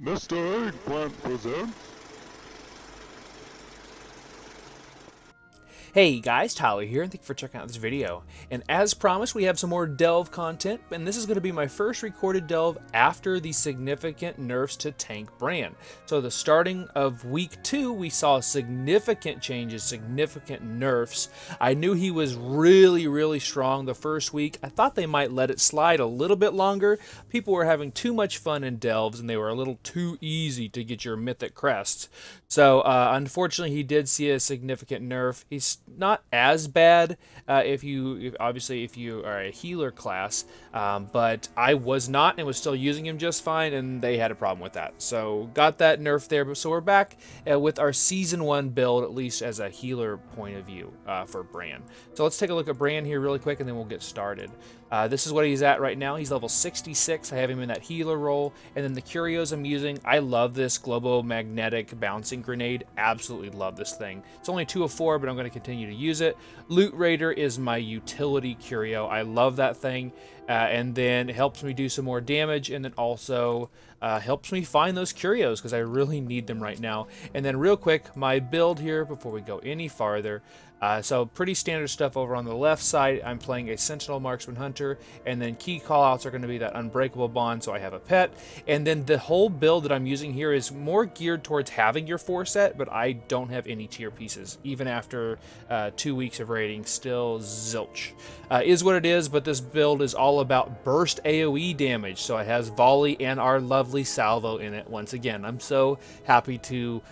Mr. Eggplant presents. Hey guys, Tyler here, and thank you for checking out this video. And as promised, we have some more Delve content, and this is going to be my first recorded Delve after the significant nerfs to tank Brann. So the starting of week 2, we saw significant changes, significant nerfs. I knew he was really strong the first week. I thought they might let it slide a little bit longer. People were having too much fun in Delves, and they were a little too easy to get your mythic crests. So unfortunately, he did see a significant nerf. He's not as bad if you are a healer class, but I was not and was still using him just fine, and they had a problem with that. So got that nerf there. So we're back with our season 1 build, at least as a healer point of view for Brann. So let's take a look at Brann here really quick, and then we'll get started. This is what he's at right now. He's level 66. I have him in that healer role. And then the curios I'm using, I love this Globo-Magnetic Bouncing Grenade. Absolutely love this thing. It's only 2 of 4, but I'm going to continue to use it. Loot Raider is my utility curio. I love that thing. And then it helps me do some more damage, and then also helps me find those curios because I really need them right now. And then real quick, my build here before we go any farther. So pretty standard stuff over on the left side. I'm playing a Sentinel Marksman Hunter, and then key callouts are going to be that Unbreakable Bond, so I have a pet. And then the whole build that I'm using here is more geared towards having your 4 set, but I don't have any tier pieces. Even after 2 weeks of raiding, still zilch. Is what it is, but this build is all about burst AoE damage, so it has volley and our lovely salvo in it once again. I'm so happy to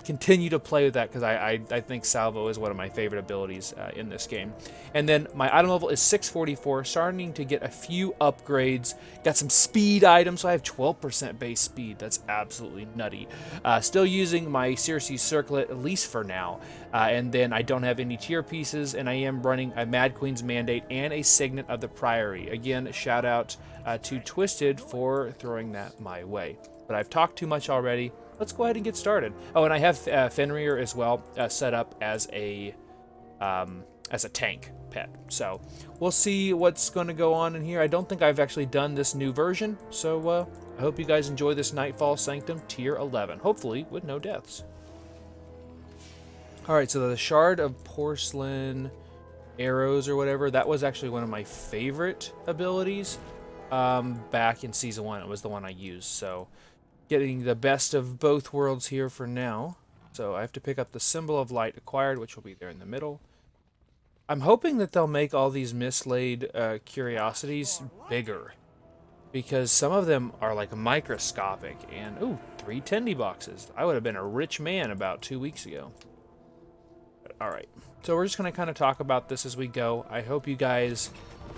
continue to play with that because I think salvo is one of my favorite abilities in this game. And then my item level is 644, starting to get a few upgrades. Got some speed items, so I have 12% base speed. That's absolutely nutty. Still using my Circe Circlet, at least for now. And then I don't have any tier pieces, and I am running a Mad Queen's Mandate and a Signet of the Priory. Again, shout out to Twisted for throwing that my way. But I've talked too much already. Let's go ahead and get started. Oh, and I have Fenrir as well set up as a tank pet. So we'll see what's going to go on in here. I don't think I've actually done this new version, so I hope you guys enjoy this Nightfall Sanctum tier 11, hopefully with no deaths. All right, so the Shard of Porcelain Arrows or whatever, that was actually one of my favorite abilities back in season 1. It was the one I used, so getting the best of both worlds here for now. So I have to pick up the Symbol of Light acquired, which will be there in the middle. I'm hoping that they'll make all these mislaid curiosities bigger, because some of them are like microscopic. And ooh, 3 tendy boxes. I would have been a rich man about 2 weeks ago. But, all right, so we're just going to kind of talk about this as we go. I hope you guys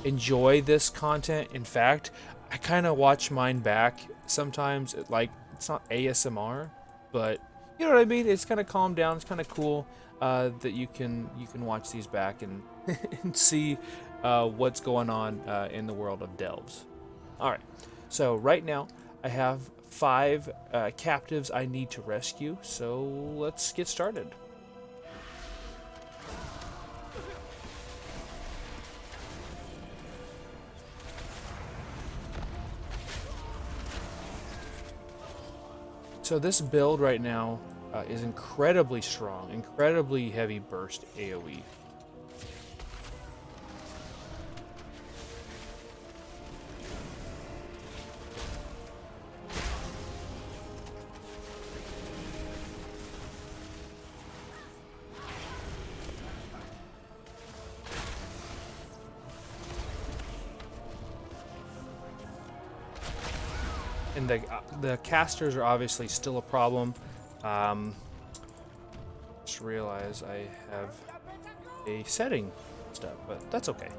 enjoy this content. In fact, I kind of watch mine back sometimes. It's not ASMR, but you know what I mean. It's kind of calmed down. It's kind of cool that you can watch these back and and see what's going on in the world of Delves. All right, so right now I have 5 captives I need to rescue. So let's get started. So this build right now is incredibly strong, incredibly heavy burst AoE. And the casters are obviously still a problem. Just realize I have a setting stuff, but that's okay.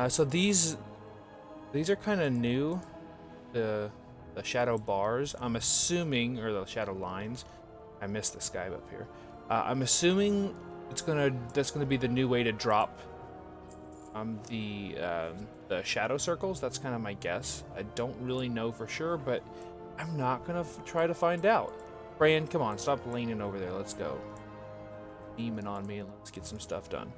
So these are kind of new. The shadow bars, I'm assuming, or the shadow lines. I missed this guy up here. I'm assuming that's gonna be the new way to drop the shadow circles. That's kind of my guess. I don't really know for sure, but I'm not gonna try to find out. Brann, come on, stop leaning over there. Let's go. Beaming on me, and let's get some stuff done.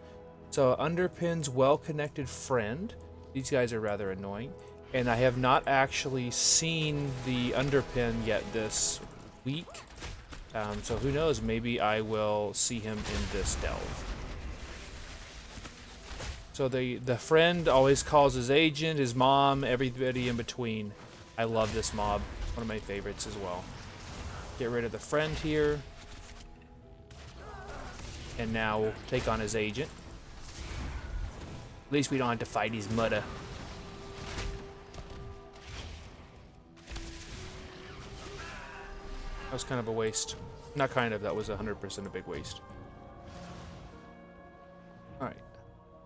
So underpins well-connected friend. These guys are rather annoying. and I have not actually seen the underpin yet this week. So who knows, maybe I will see him in this delve. So the friend always calls his agent, his mom, everybody in between. I love this mob. One of my favorites as well. Get rid of the friend here. And now we'll take on his agent. At least we don't have to fight his mother. That was kind of a waste. Not kind of, that was 100% a big waste. Alright.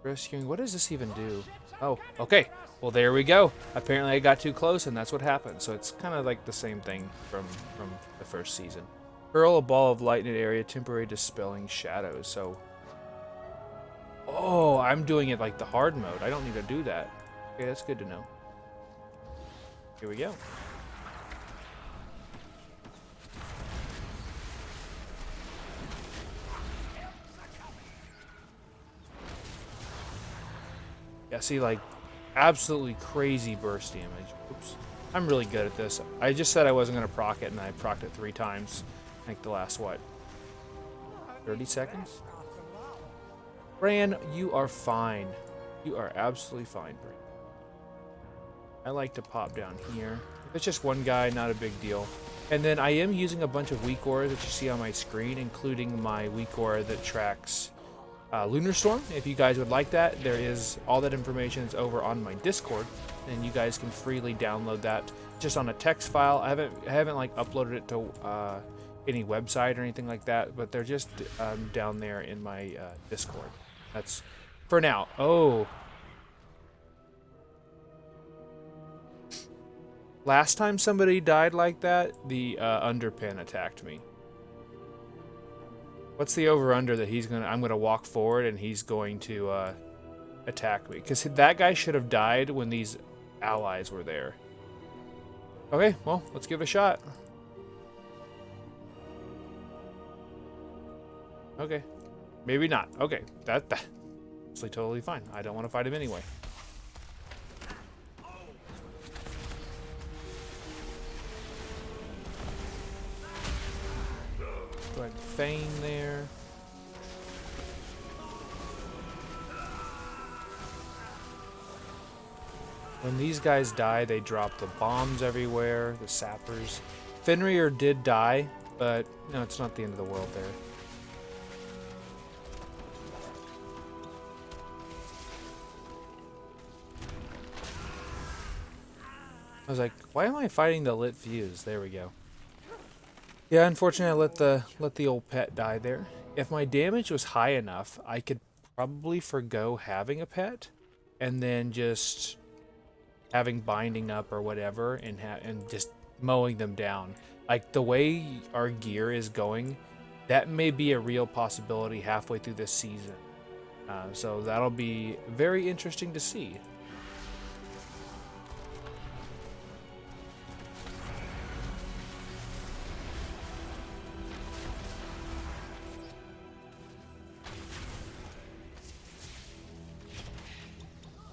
Rescuing, what does this even do? Oh, okay. Well, there we go. Apparently I got too close and that's what happened. So it's kind of like the same thing from the first season. Hurl a ball of light in an area, temporary dispelling shadows. So, oh, I'm doing it like the hard mode. I don't need to do that. Okay, that's good to know. Here we go. Yeah, see, like, absolutely crazy burst damage. Oops. I'm really good at this. I just said I wasn't going to proc it, and I procced it 3 times. I think the last, what, 30 seconds? Brann, you are fine. You are absolutely fine, Brann. I like to pop down here. If it's just one guy, not a big deal. And then I am using a bunch of weak aura that you see on my screen, including my weak aura that tracks Lunar Storm. If you guys would like that, there is all that information is over on my Discord, and you guys can freely download that just on a text file. I haven't like uploaded it to any website or anything like that, but they're just down there in my Discord. That's for now. Oh, last time somebody died like that, the underpin attacked me. What's the over-under that I'm gonna walk forward and he's going to attack me? Because that guy should have died when these allies were there. Okay, well, let's give it a shot. Okay. Maybe not. Okay, that's totally fine. I don't want to fight him anyway. Go ahead and feign there. When these guys die, they drop the bombs everywhere, the sappers. Fenrir did die, but no, it's not the end of the world there. I was like, why am I fighting the lit fuse? There we go. Yeah, unfortunately, I let the old pet die there. If my damage was high enough, I could probably forgo having a pet, and then just having binding up or whatever, and just mowing them down. Like the way our gear is going, that may be a real possibility halfway through this season. So that'll be very interesting to see.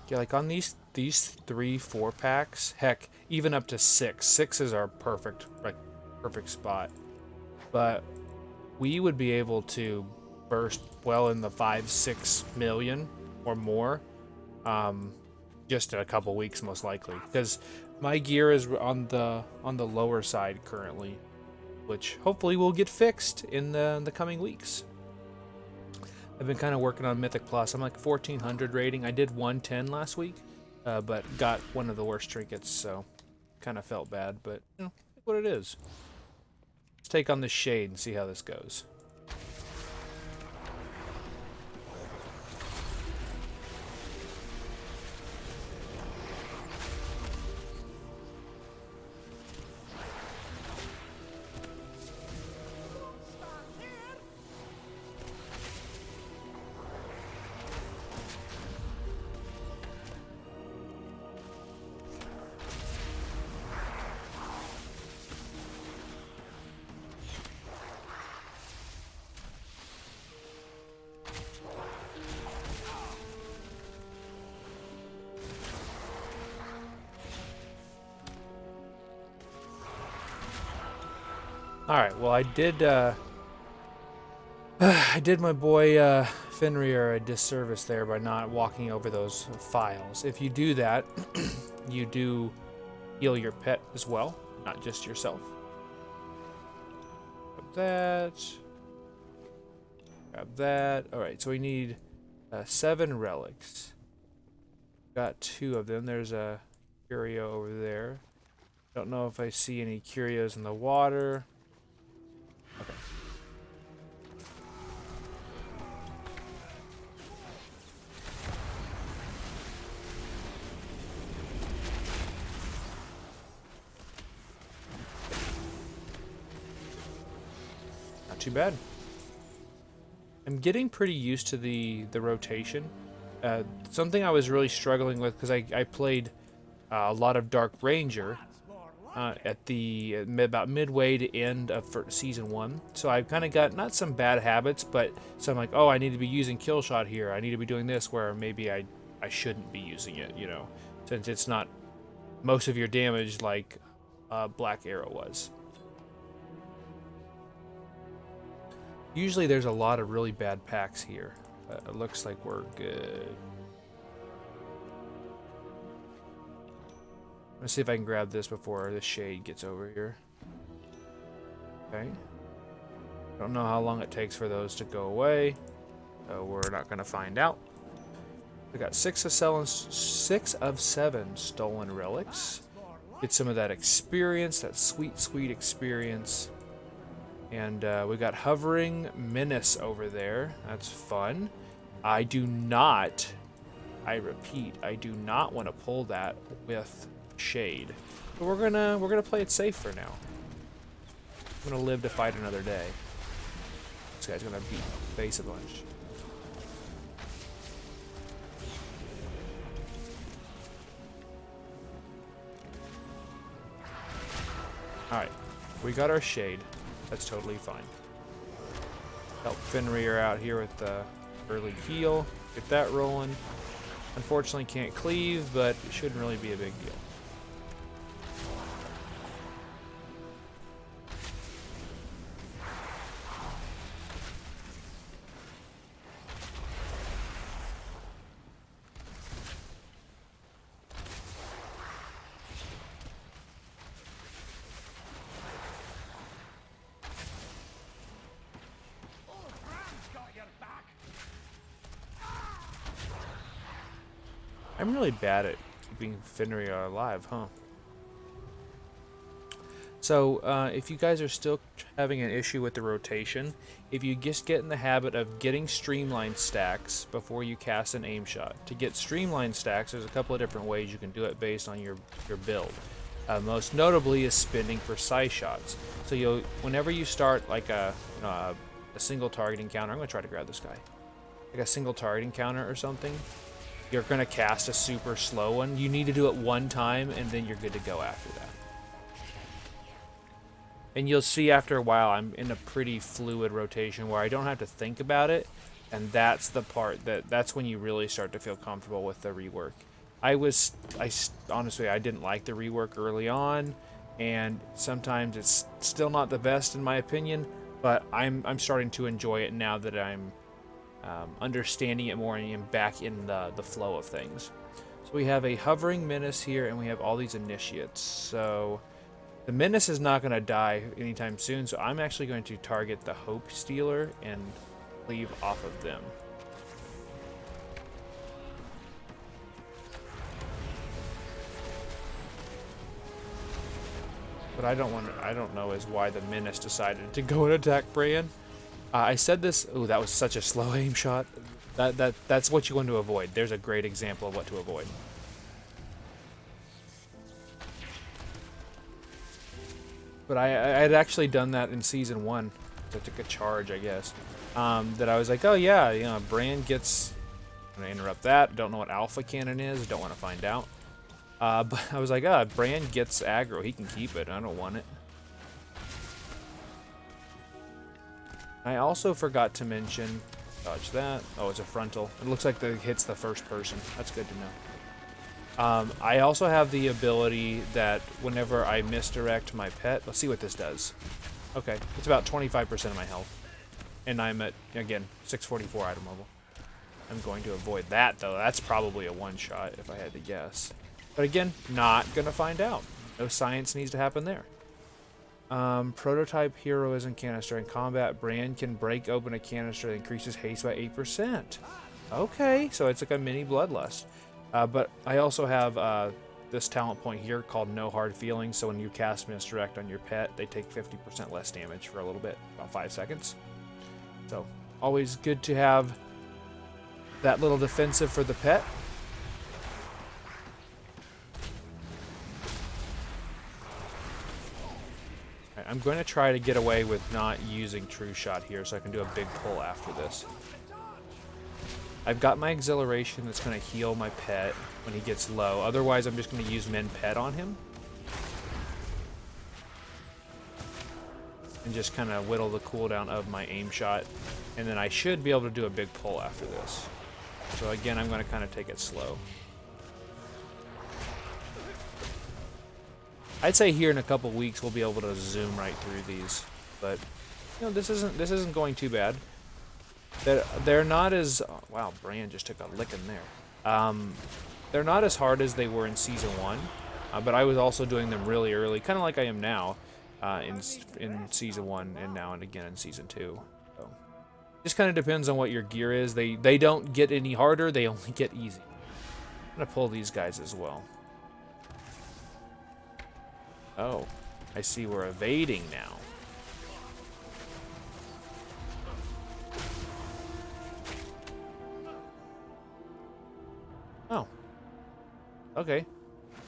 Yeah, like on these 3-4 packs, heck, even up to 6. 6 is our perfect spot. But we would be able to burst well in the 5-6 million or more, just in a couple weeks most likely. Because my gear is on the lower side currently, which hopefully will get fixed in the coming weeks. I've been kind of working on Mythic Plus. I'm like 1400 rating. I did 110 last week, but got one of the worst trinkets, so kind of felt bad, but you know, what it is. Let's take on this shade and see how this goes. Alright, well I did I did my boy Fenrir a disservice there by not walking over those files. If you do that, you do heal your pet as well, not just yourself. Grab that. Grab that. Alright, so we need 7 relics. Got 2 of them. There's a curio over there. Don't know if I see any curios in the water. Okay. Not too bad. I'm getting pretty used to the rotation. Something I was really struggling with because I played a lot of Dark Ranger at the about midway to end of season 1, so I've kind of got not some bad habits, but some like, oh, I need to be using kill shot here. I need to be doing this where maybe I shouldn't be using it, you know, since it's not most of your damage like Black Arrow was. Usually there's a lot of really bad packs here. It looks like we're good. Let's see if I can grab this before the shade gets over here. Okay. Don't know how long it takes for those to go away, so we're not going to find out. We got 6 of 7 stolen relics. Get some of that experience, that sweet, sweet experience. And we got Hovering Menace over there. That's fun. I do not, I repeat, I do not want to pull that with Shade. But we're gonna play it safe for now. I'm gonna live to fight another day. This guy's gonna beat face a bunch. Alright, we got our Shade. That's totally fine. Help Fenrir out here with the early heal. Get that rolling. Unfortunately can't cleave, but it shouldn't really be a big deal. I'm really bad at keeping Fenrir alive, huh? So, if you guys are still having an issue with the rotation, if you just get in the habit of getting streamline stacks before you cast an aim shot. To get streamline stacks, there's a couple of different ways you can do it based on your build. Most notably is spending precise shots. So whenever you start like a single target encounter, I'm going to try to grab this guy. Like a single target encounter or something. You're going to cast a super slow one. You need to do it one time, and then you're good to go after that. And you'll see after a while, I'm in a pretty fluid rotation where I don't have to think about it, and that's the part that's when you really start to feel comfortable with the rework. Honestly, I didn't like the rework early on, and sometimes it's still not the best in my opinion, but I'm starting to enjoy it now that I'm understanding it more and I'm back in the flow of things. So we have a Hovering Menace here, and we have all these initiates. So the Menace is not going to die anytime soon, so I'm actually going to target the Hope Stealer and leave off of them. What I don't know is why the Menace decided to go and attack Brann. I said this. Oh, that was such a slow aim shot. That's what you want to avoid. There's a great example of what to avoid. But I had actually done that in season 1. So I took a charge, I guess. That I was like, oh yeah, you know, Brann gets. I'm gonna interrupt that. Don't know what Alpha Cannon is. Don't want to find out. But I was like, Brann gets aggro. He can keep it. I don't want it. I also forgot to mention, dodge that. Oh, it's a frontal. It looks like it hits the first person. That's good to know. I also have the ability that whenever I misdirect my pet, let's see what this does. Okay, it's about 25% of my health. And I'm at, again, 644 item level. I'm going to avoid that, though. That's probably a one-shot, if I had to guess. But again, not going to find out. No science needs to happen there. Prototype heroism canister. In combat, Brann can break open a canister that increases haste by 8%. Okay, so it's like a mini bloodlust. But I also have this talent point here called No Hard Feelings, so when you cast Misdirect on your pet, they take 50% less damage for a little bit, about 5 seconds. So, always good to have that little defensive for the pet. Right, I'm going to try to get away with not using True Shot here so I can do a big pull after this. I've got my Exhilaration that's going to heal my pet when he gets low. Otherwise, I'm just going to use Min Pet on him. And just kind of whittle the cooldown of my aim shot. And then I should be able to do a big pull after this. So again, I'm going to kind of take it slow. I'd say here in a couple weeks we'll be able to zoom right through these. But you know, this isn't going too bad. They're not as... wow, Brann just took a licking there. They're not as hard as they were in Season 1, but I was also doing them really early, kind of like I am now in Season 1 and now and again in Season 2. So, just kind of depends on what your gear is. They don't get any harder, they only get easy. I'm going to pull these guys as well. Oh, I see we're evading now. Oh. Okay.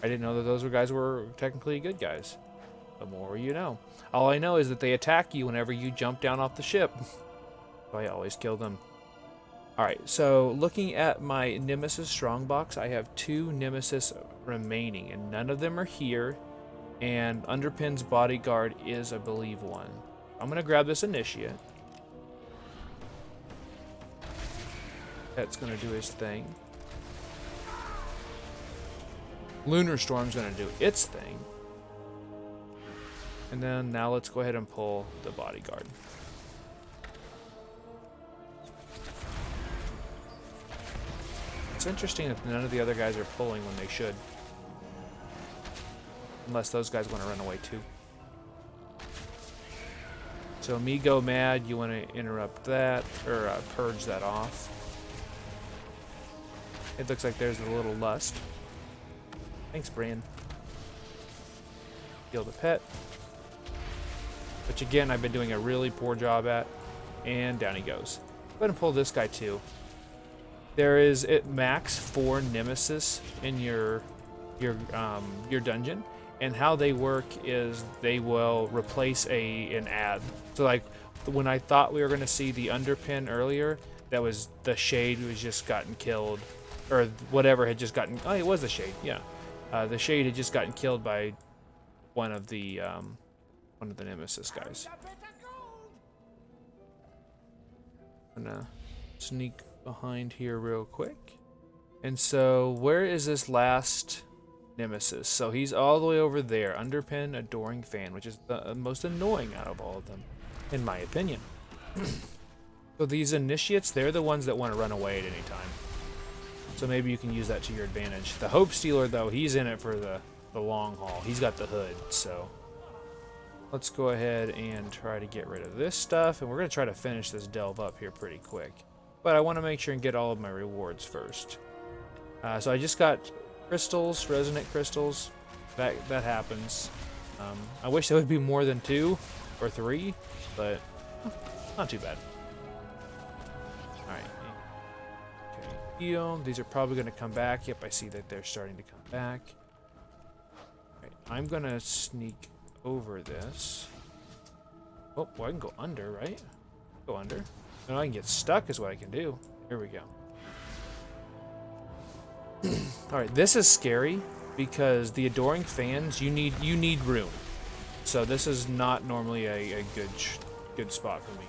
I didn't know that those guys were technically good guys. The more you know. All I know is that they attack you whenever you jump down off the ship. So I always kill them. Alright, so looking at my Nemesis strongbox, I have 2 Nemesis remaining, and none of them are here. And Underpin's bodyguard is, I believe, one. I'm going to grab this Initiate. That's going to do his thing. Lunar Storm's going to do its thing. And then now let's go ahead and pull the bodyguard. It's interesting that none of the other guys are pulling when they should. Unless those guys want to run away too. So me go mad, you want to interrupt that, or purge that off. It looks like there's a little lust. Thanks, Brann. Heal the pet. Which again, I've been doing a really poor job at. And down he goes. Go ahead and pull this guy too. There is at max 4 Nemesis in your dungeon. And how they work is they will replace an ad. So like when I thought we were going to see the Underpin earlier, that was the Shade who has just gotten killed. Or whatever had just gotten... oh, it was the Shade, yeah. The Shade had just gotten killed by one of the Nemesis guys. I'm gonna sneak behind here real quick. And so, where is this last Nemesis? So he's all the way over there. Underpin, Adoring Fan, which is the most annoying out of all of them, in my opinion. So these Initiates, they're the ones that want to run away at any time. So maybe you can use that to your advantage. The Hope Stealer, though, he's in it for the long haul. He's got the hood, so... let's go ahead and try to get rid of this stuff, and we're going to try to finish this delve up here pretty quick. But I want to make sure and get all of my rewards first. So I just got crystals, resonant crystals. That happens. I wish there would be more than 2 or 3, but not too bad. Alright. Okay, heal. These are probably going to come back. Yep, I see that they're starting to come back. Alright, I'm going to sneak over this. Oh, well, I can go under, right? Go under. No, I can get stuck is what I can do. Here we go. Alright, this is scary because the Adoring Fans, you need room. So this is not normally a good spot for me.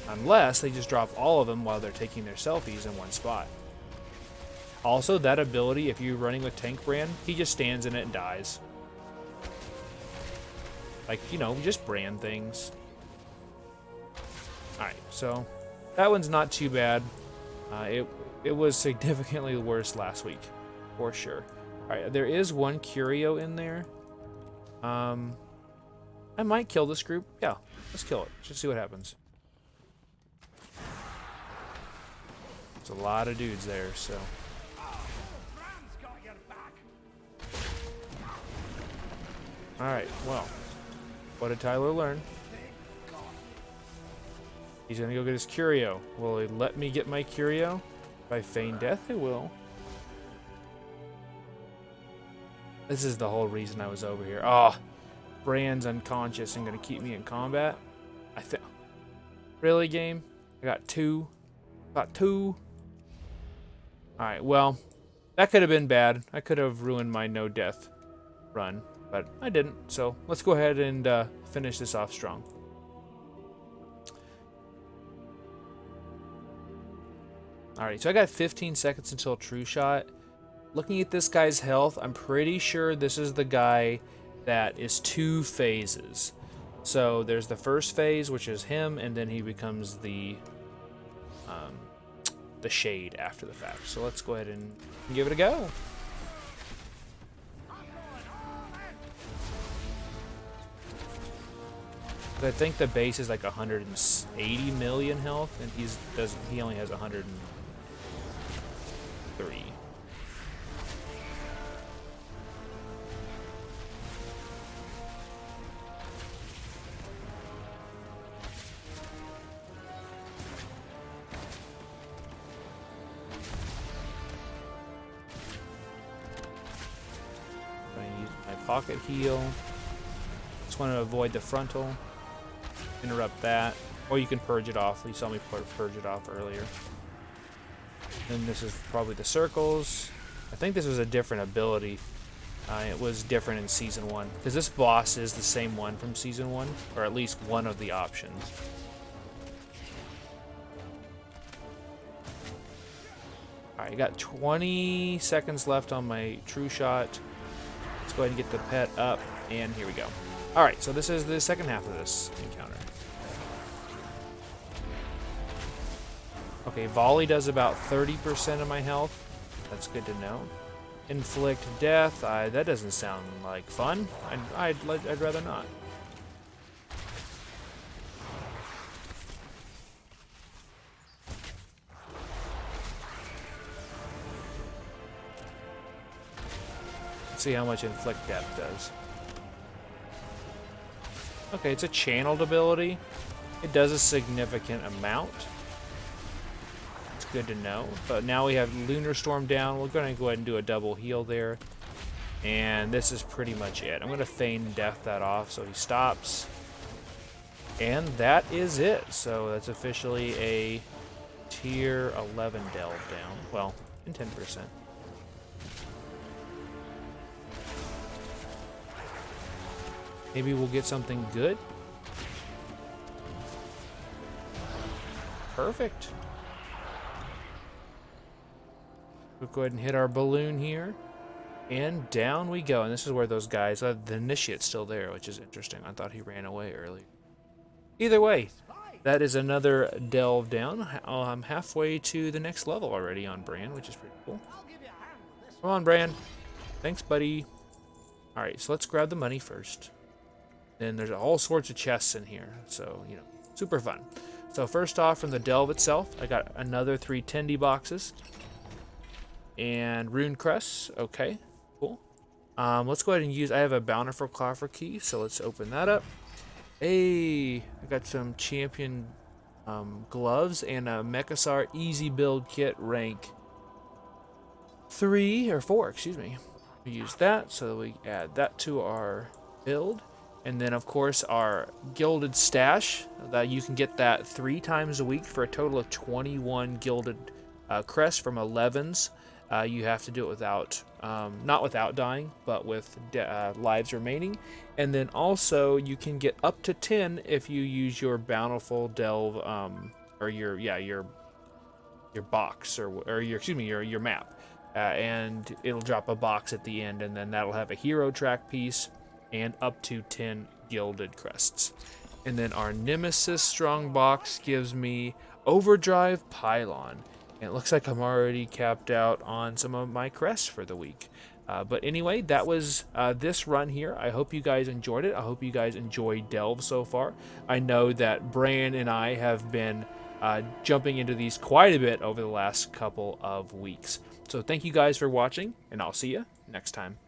Unless they just drop all of them while they're taking their selfies in one spot. Also, that ability, if you're running with Tank Brann, he just stands in it and dies. Like, you know, just Brann things. Alright, so that one's not too bad. It was significantly worse last week, for sure. Alright, there is one curio in there. I might kill this group. Yeah, let's kill it. Just see what happens. There's a lot of dudes there, so. Alright, well. What did Tyler learn? He's gonna go get his curio. Will he let me get my curio? If I feign death, it will. This is the whole reason I was over here. Oh, Brann's unconscious and gonna keep me in combat. I think. Really, game? I got two. Got two. Alright, well, that could have been bad. I could have ruined my no death run, but I didn't. So let's go ahead and finish this off strong. Alright, so I got 15 seconds until true shot. Looking at this guy's health, I'm pretty sure this is the guy that is 2 phases. So there's the first phase, which is him, and then he becomes the shade after the fact. So let's go ahead and give it a go. I think the base is like 180 million health, and he only has 103. Pocket heal. Just want to avoid the frontal. Interrupt that. Or you can purge it off. You saw me purge it off earlier. Then this is probably the circles. I think this was a different ability. It was different in Season 1. Because this boss is the same one from Season 1. Or at least one of the options. Alright, I got 20 seconds left on my true shot. Let's go ahead and get the pet up, and here we go. Alright, so this is the second half of this encounter. Okay, volley does about 30% of my health. That's good to know. Inflict death, that doesn't sound like fun. I'd rather not. See how much inflict death does. Okay, it's a channeled ability. It does a significant amount. It's good to know. But now we have Lunar Storm down. We're going to go ahead and do a double heal there. And this is pretty much it. I'm going to feign death that off so he stops. And that is it. So that's officially a tier 11 delve down. Well, in 10%. Maybe we'll get something good. Perfect. We'll go ahead and hit our balloon here. And down we go. And this is where those guys, the initiate's still there, which is interesting. I thought he ran away earlier. Either way, that is another delve down. I'm halfway to the next level already on Brann, which is pretty cool. Come on, Brann. Thanks, buddy. Alright, so let's grab the money first. Then there's all sorts of chests in here, so, you know, super fun. So first off, from the delve itself, I got another 3 Tendy boxes. And rune crests, okay, cool. Let's go ahead and use, I have a bountiful coffer key, so let's open that up. Hey, I got some champion gloves and a Mechasar easy build kit rank 3 or 4, excuse me. We use that, so we add that to our build. And then, of course, our gilded stash, that you can get that 3 times a week for a total of 21 gilded crests from 11s. You have to do it without, not without dying, but with lives remaining. And then also, you can get up to 10 if you use your bountiful delve, or your box, or your, excuse me, your map. And it'll drop a box at the end, and then that'll have a hero track piece and up to 10 gilded crests. And then our Nemesis strongbox gives me Overdrive Pylon. And it looks like I'm already capped out on some of my crests for the week. But anyway, that was this run here. I hope you guys enjoyed it. I hope you guys enjoyed Delve so far. I know that Brann and I have been jumping into these quite a bit over the last couple of weeks. So thank you guys for watching, and I'll see you next time.